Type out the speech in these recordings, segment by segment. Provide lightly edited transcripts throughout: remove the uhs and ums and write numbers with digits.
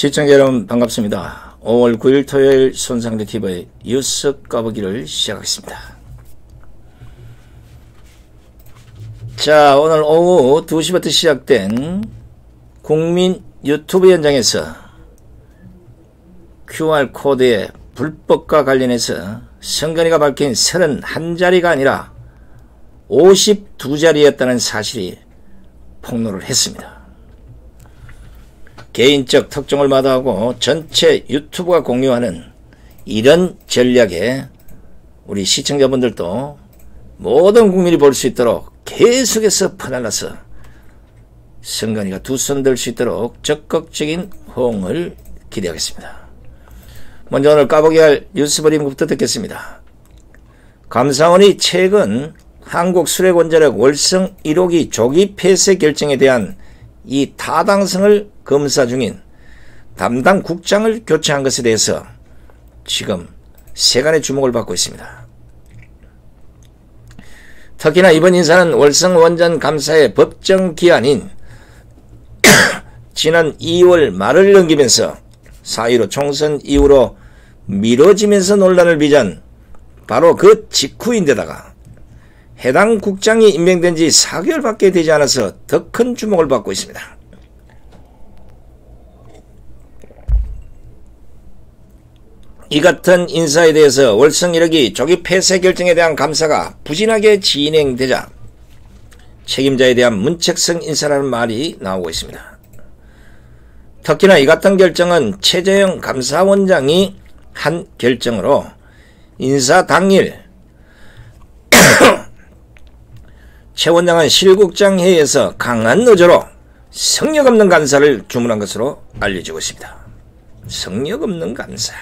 시청자 여러분 반갑습니다. 5월 9일 토요일 손상대TV의 뉴스 까보기를 시작하겠습니다. 자, 오늘 오후 2시부터 시작된 국민 유튜브 현장에서 QR코드의 불법과 관련해서 선관위가 밝힌 31자리가 아니라 52자리였다는 사실이 폭로를 했습니다. 개인적 특종을 마다하고 전체 유튜브가 공유하는 이런 전략에 우리 시청자분들도 모든 국민이 볼 수 있도록 계속해서 퍼날라서 선관위가 두 손 들 수 있도록 적극적인 호응을 기대하겠습니다. 먼저 오늘 까보기 할 뉴스 브리핑부터 듣겠습니다. 감사원이 최근 한국수력원자력 월성 1호기 조기 폐쇄 결정에 대한 이 타당성을 검사 중인 담당 국장을 교체한 것에 대해서 지금 세간의 주목을 받고 있습니다. 특히나 이번 인사는 월성 원전 감사의 법정 기한인 지난 2월 말을 넘기면서 4.15 총선 이후로 미뤄지면서 논란을 빚은 바로 그 직후인데다가 해당 국장이 임명된 지 4개월밖에 되지 않아서 더 큰 주목을 받고 있습니다. 이 같은 인사에 대해서 월성 1호기 조기 폐쇄 결정에 대한 감사가 부진하게 진행되자 책임자에 대한 문책성 인사라는 말이 나오고 있습니다. 특히나 이 같은 결정은 최재형 감사원장이 한 결정으로 인사 당일 최 원장은 실국장 회의에서 강한 의조로 성역 없는 감사를 주문한 것으로 알려지고 있습니다. 성역 없는 감사.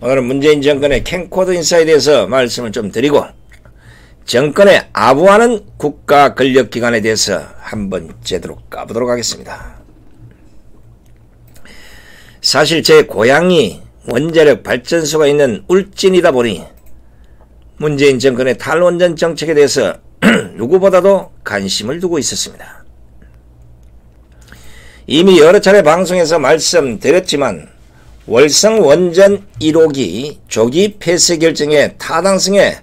오늘은 문재인 정권의 캠코더 인사에 대해서 말씀을 좀 드리고 정권에 아부하는 국가 권력기관에 대해서 한번 제대로 까보도록 하겠습니다. 사실 제 고향이 원자력 발전소가 있는 울진이다 보니 문재인 정권의 탈원전 정책에 대해서 누구보다도 관심을 두고 있었습니다. 이미 여러 차례 방송에서 말씀드렸지만 월성 원전 1호기 조기 폐쇄 결정의 타당성에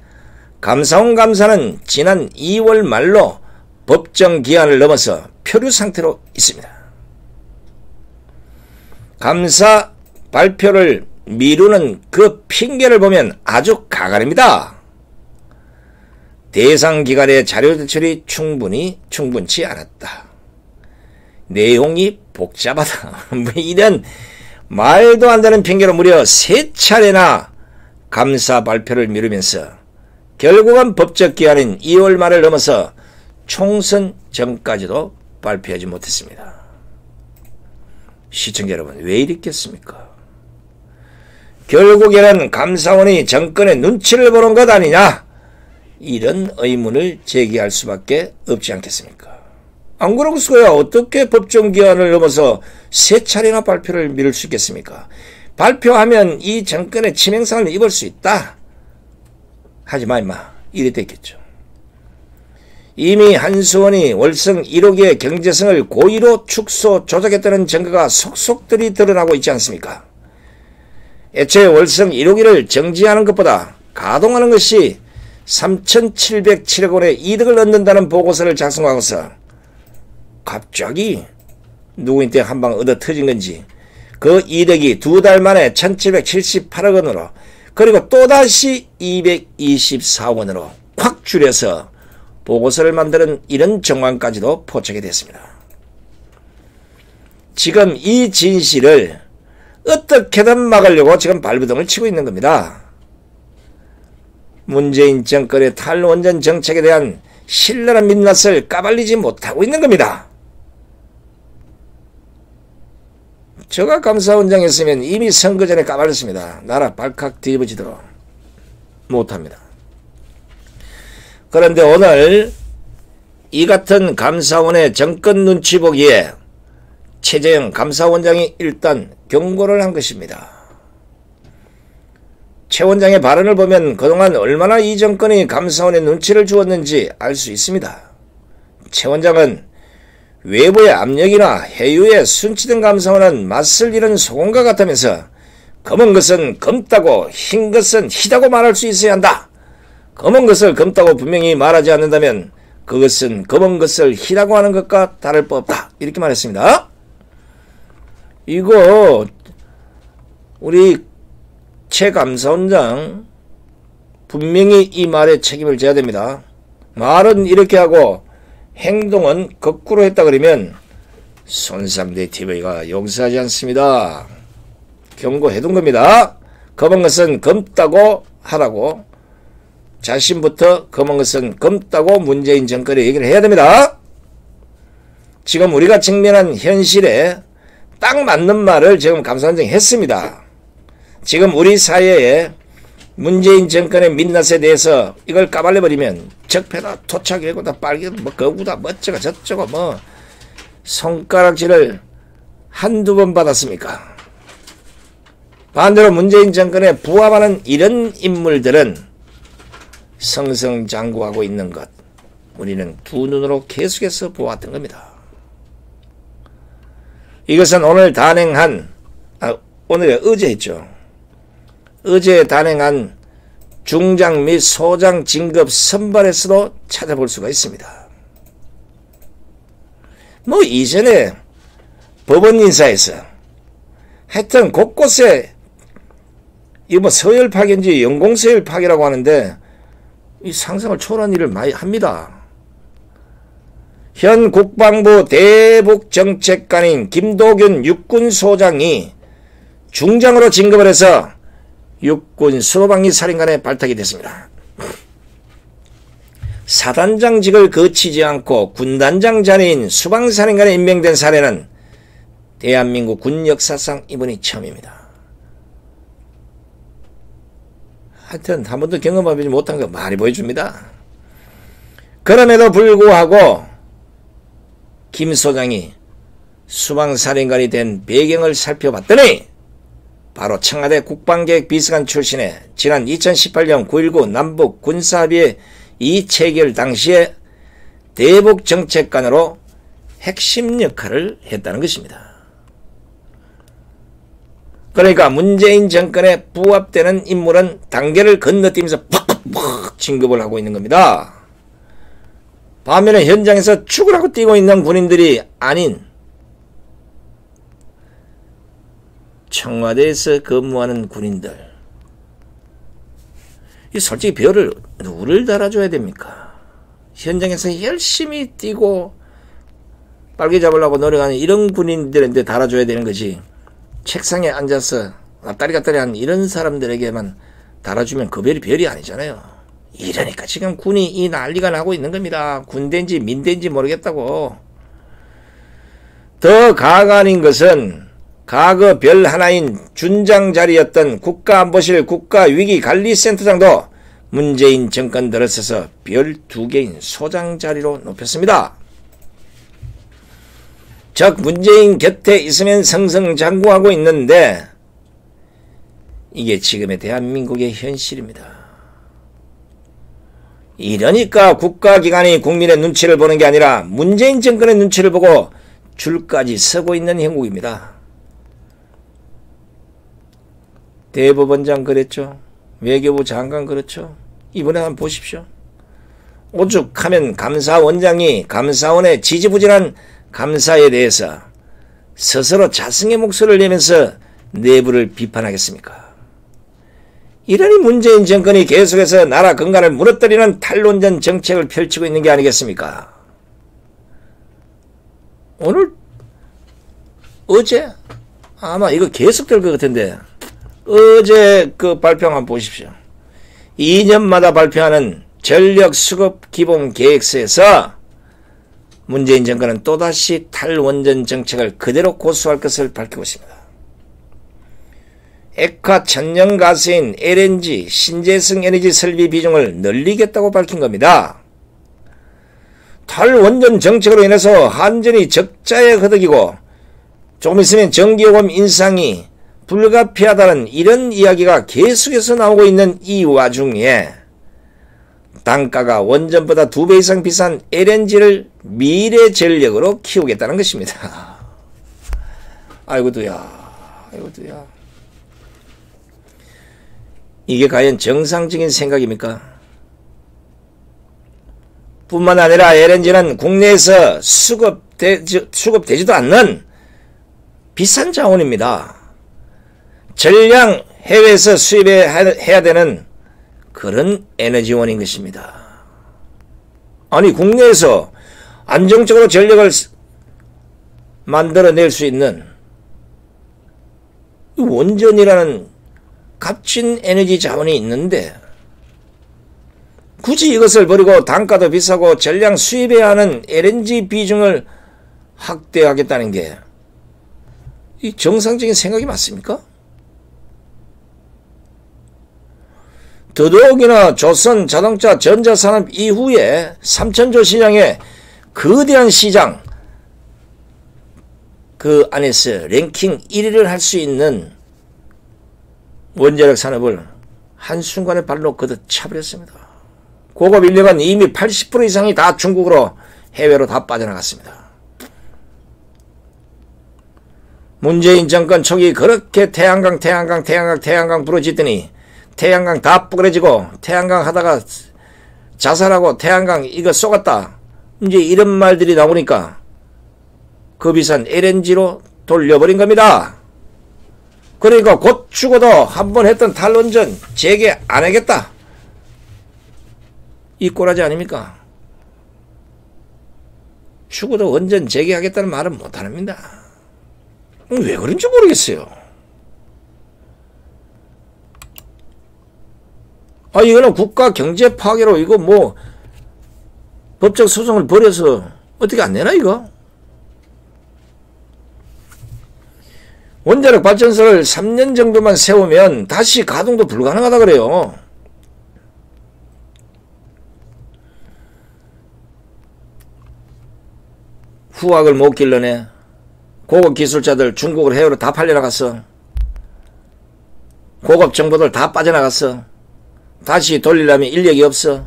감사원 감사는 지난 2월 말로 법정 기한을 넘어서 표류 상태로 있습니다. 감사 발표를 미루는 그 핑계를 보면 아주 가관입니다. 대상 기관의 자료 제출이 충분치 않았다. 내용이 복잡하다. 뭐 이런 말도 안 되는 핑계로 무려 3차례나 감사 발표를 미루면서 결국은 법적 기한인 2월 말을 넘어서 총선 전까지도 발표하지 못했습니다. 시청자 여러분, 왜 이랬겠습니까? 결국에는 감사원이 정권의 눈치를 보는 것 아니냐? 이런 의문을 제기할 수밖에 없지 않겠습니까? 안 그러고서야 어떻게 법정 기한을 넘어서 3차례나 발표를 미룰 수 있겠습니까? 발표하면 이 정권의 치명상을 입을 수 있다. 하지마 임마. 이래 됐겠죠. 이미 한수원이 월성 1호기의 경제성을 고의로 축소 조작했다는 증거가 속속들이 드러나고 있지 않습니까? 애초에 월성 1호기를 정지하는 것보다 가동하는 것이 3,707억 원의 이득을 얻는다는 보고서를 작성하고서 갑자기 누구한테 한방 얻어 터진 건지 그 이득이 2달 만에 1,778억 원으로 그리고 또다시 224억 원으로 확 줄여서 보고서를 만드는 이런 정황까지도 포착이 됐습니다. 지금 이 진실을 어떻게든 막으려고 지금 발버둥을 치고 있는 겁니다. 문재인 정권의 탈원전 정책에 대한 신랄한 민낯을 까발리지 못하고 있는 겁니다. 제가 감사원장이었으면 이미 선거 전에 까발렸습니다. 나라 발칵 뒤집어지도록 못합니다. 그런데 오늘 이 같은 감사원의 정권 눈치 보기에 최재형 감사원장이 일단 경고를 한 것입니다. 최 원장의 발언을 보면 그동안 얼마나 이 정권이 감사원에 눈치를 주었는지 알 수 있습니다. 최 원장은 외부의 압력이나 해유의 순치된 감사원은 맞설 일은 소금과 같으면서 검은 것은 검다고 흰 것은 희다고 말할 수 있어야 한다. 검은 것을 검다고 분명히 말하지 않는다면 그것은 검은 것을 희다고 하는 것과 다를 바 없다. 이렇게 말했습니다. 이거 우리 최 감사원장 분명히 이 말에 책임을 져야 됩니다. 말은 이렇게 하고 행동은 거꾸로 했다 그러면 손상대 TV가 용서하지 않습니다. 경고해둔 겁니다. 검은 것은 검다고 하라고 자신부터 검은 것은 검다고 문재인 정권에 얘기를 해야 됩니다. 지금 우리가 직면한 현실에 딱 맞는 말을 지금 감사원장이 했습니다. 지금 우리 사회에 문재인 정권의 민낯에 대해서 이걸 까발려버리면 적폐다 토착이고다 빨개다 뭐 거구다 멋져가 저쩌고 뭐 손가락질을 한두 번 받았습니까? 반대로 문재인 정권에 부합하는 이런 인물들은 성성장구하고 있는 것 우리는 두 눈으로 계속해서 보았던 겁니다. 이것은 오늘 단행한 오늘에 어제 했죠. 어제 단행한 중장 및 소장 진급 선발에서도 찾아볼 수가 있습니다. 뭐 이전에 법원 인사에서 하여튼 곳곳에 이 뭐 서열 파견지 연공서열 파견이라고 하는데 이 상상을 초월한 일을 많이 합니다. 현 국방부 대북정책관인 김도균 육군소장이 중장으로 진급을 해서 육군 수로방위 사령관에 발탁이 됐습니다. 사단장직을 거치지 않고 군단장 자리인 수방사령관에 임명된 사례는 대한민국 군 역사상 이번이 처음입니다. 하여튼 한 번도 경험해보지 못한 거 많이 보여줍니다. 그럼에도 불구하고 김 소장이 수방사령관이 된 배경을 살펴봤더니 바로 청와대 국방계획 비서관 출신의 지난 2018년 9.19 남북 군사합의회 이체결 당시에 대북정책관으로 핵심 역할을 했다는 것입니다. 그러니까 문재인 정권에 부합되는 인물은 단계를 건너뛰면서 팍팍 진급을 하고 있는 겁니다. 반면에 현장에서 죽으라고 뛰고 있는 군인들이 아닌 청와대에서 근무하는 군인들, 이 솔직히 별을 누구를 달아줘야 됩니까? 현장에서 열심히 뛰고 빨개 잡으려고 노력하는 이런 군인들한테 달아줘야 되는 거지, 책상에 앉아서 앞다리 갔다리 하는 이런 사람들에게만 달아주면 그 별이 별이 아니잖아요. 이러니까 지금 군이 이 난리가 나고 있는 겁니다. 군대인지 민대인지 모르겠다고. 더 가관인 것은 과거 별 하나인 준장 자리였던 국가안보실 국가위기관리센터장도 문재인 정권 들어서서 별 2개인 소장 자리로 높였습니다. 즉 문재인 곁에 있으면 성성장구하고 있는데 이게 지금의 대한민국의 현실입니다. 이러니까 국가기관이 국민의 눈치를 보는 게 아니라 문재인 정권의 눈치를 보고 줄까지 서고 있는 형국입니다. 대법원장 그랬죠. 외교부 장관 그렇죠. 이번에 한번 보십시오. 오죽하면 감사원장이 감사원의 지지부진한 감사에 대해서 스스로 자승의 목소리를 내면서 내부를 비판하겠습니까? 이러니 문재인 정권이 계속해서 나라 건강을 무너뜨리는 탈원전 정책을 펼치고 있는 게 아니겠습니까? 오늘 어제 아마 이거 계속될 것 같은데 어제 그 발표 한번 보십시오. 2년마다 발표하는 전력수급 기본계획서에서 문재인 정권은 또다시 탈원전 정책을 그대로 고수할 것을 밝히고 있습니다. 액화 천연가스인 LNG 신재생 에너지 설비 비중을 늘리겠다고 밝힌 겁니다. 탈원전 정책으로 인해서 한전이 적자에 허덕이고 조금 있으면 전기요금 인상이 불가피하다는 이런 이야기가 계속해서 나오고 있는 이 와중에 단가가 원전보다 2배 이상 비싼 LNG를 미래 전력으로 키우겠다는 것입니다. 아이고도야, 아이고도야. 이게 과연 정상적인 생각입니까? 뿐만 아니라 LNG는 국내에서 수급되지도 않는 비싼 자원입니다. 전량 해외에서 수입해야 되는 그런 에너지원인 것입니다. 아니 국내에서 안정적으로 전력을 만들어낼 수 있는 원전이라는 값진 에너지 자원이 있는데 굳이 이것을 버리고 단가도 비싸고 전량 수입해야 하는 LNG 비중을 확대하겠다는 게 이 정상적인 생각이 맞습니까? 더더욱이나 조선 자동차 전자산업 이후에 3천조 시장의 거대한 시장 그 안에서 랭킹 1위를 할 수 있는 원자력 산업을 한순간에 발로 걷어차버렸습니다. 고급 인력은 이미 80% 이상이 다 중국으로 해외로 다 빠져나갔습니다. 문재인 정권 초기 그렇게 태양광 부러지더니 태양광 다 뿌그러지고 태양광 하다가 자살하고 태양광 이거 쏘갔다. 이제 이런 말들이 나오니까 그 비싼 LNG로 돌려버린 겁니다. 그러니까 곧 죽어도 한번 했던 탈원전 재개 안 하겠다. 이 꼬라지 아닙니까? 죽어도 원전 재개하겠다는 말은 못합니다. 왜 그런지 모르겠어요. 아, 이거는 국가 경제 파괴로 이거 뭐 법적 소송을 벌여서 어떻게 안 내나 이거? 원자력 발전소를 3년 정도만 세우면 다시 가동도 불가능하다 그래요. 후학을 못 길러내. 고급 기술자들 중국으로 해외로 다 팔려나갔어. 고급 정보들 다 빠져나갔어. 다시 돌리려면 인력이 없어.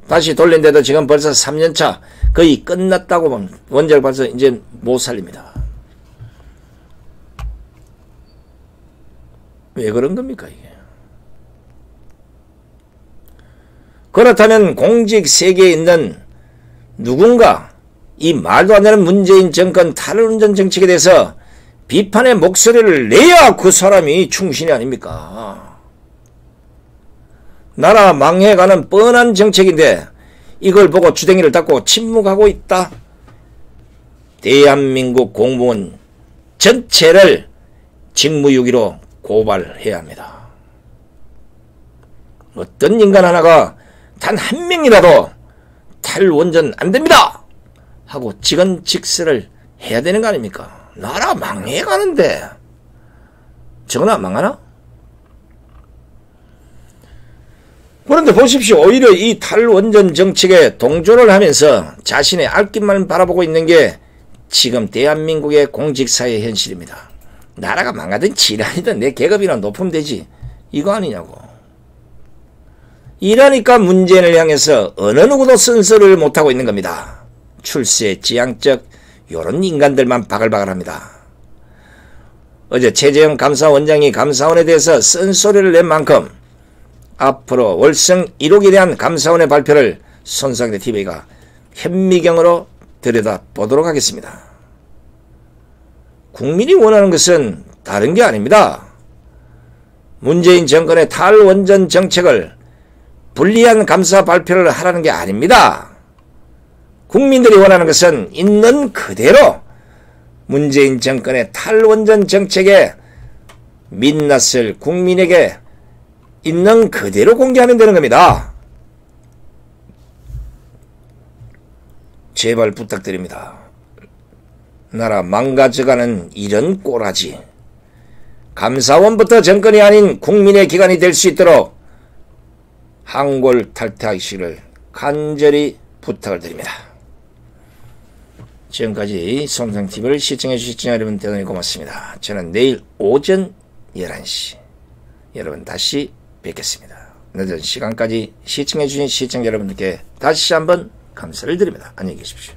다시 돌린데도 지금 벌써 3년차 거의 끝났다고 원자력 발전소 이제 못 살립니다. 왜 그런 겁니까 이게? 그렇다면 공직 세계에 있는 누군가 이 말도 안 되는 문재인 정권 탈원전 정책에 대해서 비판의 목소리를 내야 그 사람이 충신이 아닙니까? 나라 망해가는 뻔한 정책인데 이걸 보고 주댕이를 닫고 침묵하고 있다. 대한민국 공무원 전체를 직무유기로 고발해야 합니다. 어떤 인간 하나가 단 한 명이라도 탈원전 안 됩니다 하고 직언직설을 해야 되는 거 아닙니까? 나라 망해가는데 저거나 망하나? 그런데 보십시오. 오히려 이 탈원전 정책에 동조를 하면서 자신의 앞길만 바라보고 있는 게 지금 대한민국의 공직사회 현실입니다. 나라가 망하든 지랄이든 내 계급이나 높으면 되지. 이거 아니냐고. 이러니까 문재인을 향해서 어느 누구도 쓴소리를 못하고 있는 겁니다. 출세, 지향적 요런 인간들만 바글바글합니다. 어제 최재형 감사원장이 감사원에 대해서 쓴소리를 낸 만큼 앞으로 월성 1호기에 대한 감사원의 발표를 손상대 TV가 현미경으로 들여다보도록 하겠습니다. 국민이 원하는 것은 다른 게 아닙니다. 문재인 정권의 탈원전 정책을 불리한 감사 발표를 하라는 게 아닙니다. 국민들이 원하는 것은 있는 그대로 문재인 정권의 탈원전 정책에 민낯을 국민에게 있는 그대로 공개하면 되는 겁니다. 제발 부탁드립니다. 나라 망가져가는 이런 꼬라지. 감사원부터 정권이 아닌 국민의 기관이 될 수 있도록 항골탈퇴하시기를 간절히 부탁을 드립니다. 지금까지 성상TV를 시청해주신 시청자 여러분 대단히 고맙습니다. 저는 내일 오전 11시 여러분 다시 뵙겠습니다. 늦은 시간까지 시청해주신 시청자 여러분들께 다시 한번 감사를 드립니다. 안녕히 계십시오.